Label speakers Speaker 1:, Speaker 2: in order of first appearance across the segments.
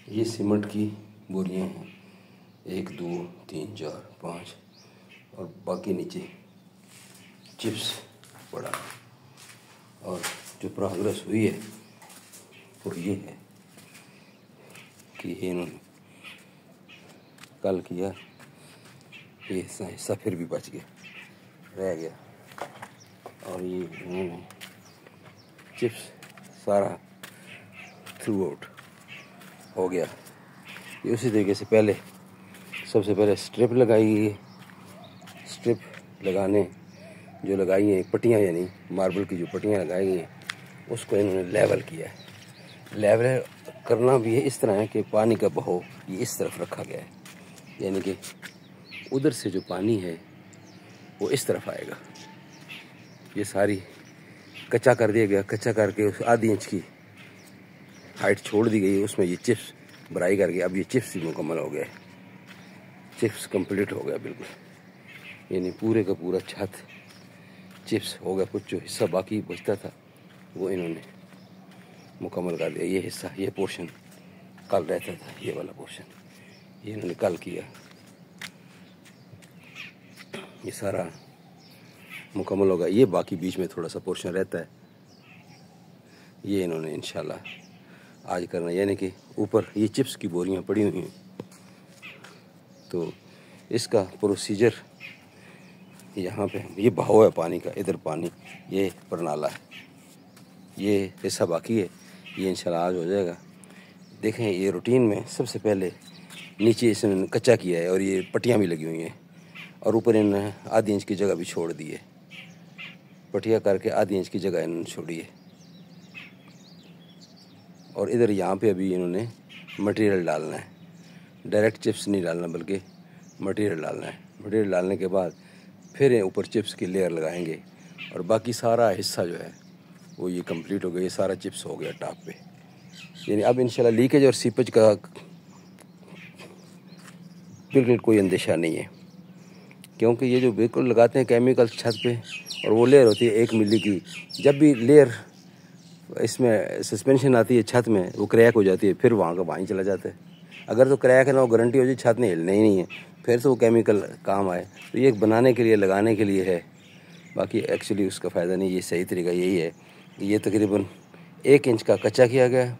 Speaker 1: ये सीमेंट की बोरियां हैं, 1 2 3 4 5 और बाकी नीचे चिप्स पड़ा। और जो प्रोग्रेस हुई है वो ये है कि इन्होंने कल किया, ये हिस्सा फिर भी बच गया, रह गया। और ये इन्होंने चिप्स सारा थ्रू आउट हो गया। ये उसी तरीके से सबसे पहले स्ट्रिप लगाई गई है। स्ट्रिप लगाने जो लगाई हैं पट्टियाँ, यानी मार्बल की जो पट्टियाँ लगाई गई हैं उसको इन्होंने लेवल किया है। लेवल करना भी है इस तरह है कि पानी का बहाव ये इस तरफ रखा गया है, यानी कि उधर से जो पानी है वो इस तरफ आएगा। ये सारी कच्चा कर दिया गया, कच्चा करके उस आधी इंच की हाइट छोड़ दी गई, उसमें ये चिप्स भराई करके अब ये चिप्स भी मुकम्मल हो गया। चिप्स कंप्लीट हो गया बिल्कुल, यानी पूरे का पूरा छत चिप्स हो गया। कुछ जो हिस्सा बाकी बचता था वो इन्होंने मुकम्मल कर दिया। ये हिस्सा, ये पोर्शन कल रहता था, ये वाला पोर्शन ये इन्होंने कल किया। ये सारा मुकम्मल होगा। ये बाकी बीच में थोड़ा सा पोर्शन रहता है, ये इन्होंने इंशाल्लाह आज करना, यानी कि ऊपर ये चिप्स की बोरियां पड़ी हुई हैं। तो इसका प्रोसीजर यहाँ पे ये बहाव है पानी का, इधर पानी ये परनाला है, ये हिस्सा बाकी है, ये इंशाल्लाह आज हो जाएगा। देखें ये रूटीन में सबसे पहले नीचे इसने कच्चा किया है और ये पट्टियाँ भी लगी हुई हैं और ऊपर इन्होंने आधी इंच की जगह भी छोड़ दी है। पट्टियाँ करके आधी इंच की जगह इन्होंने छोड़ी है। और इधर यहाँ पे अभी इन्होंने मटेरियल डालना है, डायरेक्ट चिप्स नहीं डालना बल्कि मटेरियल डालना है। मटेरियल डालने के बाद फिर ऊपर चिप्स की लेयर लगाएंगे और बाकी सारा हिस्सा जो है वो ये कंप्लीट हो गया। ये सारा चिप्स हो गया टॉप पे, यानी अब इंशाल्लाह लीकेज और सीपेज का बिल्कुल कोई अंदेशा नहीं है, क्योंकि ये जो बिल्कुल लगाते हैं केमिकल छत पे और वो लेयर होती है 1 मिली की। जब भी लेयर इसमें सस्पेंशन आती है छत में वो क्रैक हो जाती है, फिर वहाँ का वहीं चला जाता है। अगर तो क्रैक है ना, वो गारंटी हो जाए छत ने हिलना ही नहीं है, फिर तो वो केमिकल काम आए। तो ये बनाने के लिए, लगाने के लिए है, बाकी एक्चुअली उसका फ़ायदा नहीं। ये सही तरीका यही है कि ये तकरीबन 1 इंच का कच्चा किया गया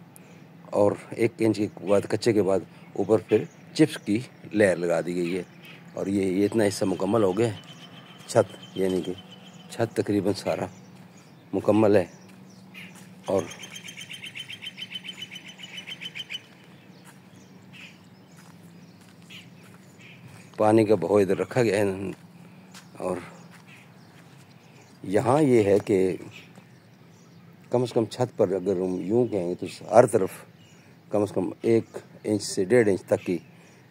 Speaker 1: और 1 इंच के बाद कच्चे के बाद ऊपर फिर चिप्स की लेयर लगा दी गई है। और ये इतना हिस्सा मुकम्मल हो गया छत, यानी कि छत तकरीबन सारा मुकम्मल है। और पानी का बहाव इधर रखा गया है। और यहाँ ये है कि कम से कम छत पर अगर हम यूँ कहेंगे तो हर तरफ कम से कम 1 इंच से 1.5 इंच तक की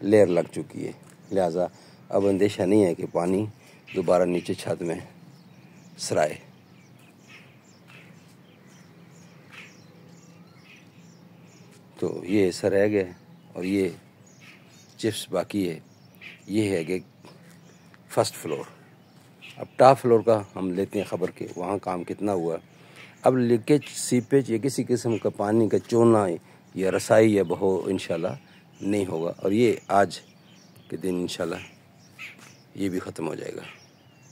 Speaker 1: लेयर लग चुकी है। लिहाजा अब अंदेशा नहीं है कि पानी दोबारा नीचे छत में सराए। तो ये हिस्सा रह गया और ये चिप्स बाकी है। ये है कि फर्स्ट फ्लोर। अब टॉप फ्लोर का हम लेते हैं खबर के वहाँ काम कितना हुआ। अब लीकेज, सीपेज या किसी किस्म का पानी का चोना या रसाई या बहाव इंशाल्लाह नहीं होगा। और ये आज के दिन इंशाल्लाह ये भी ख़त्म हो जाएगा।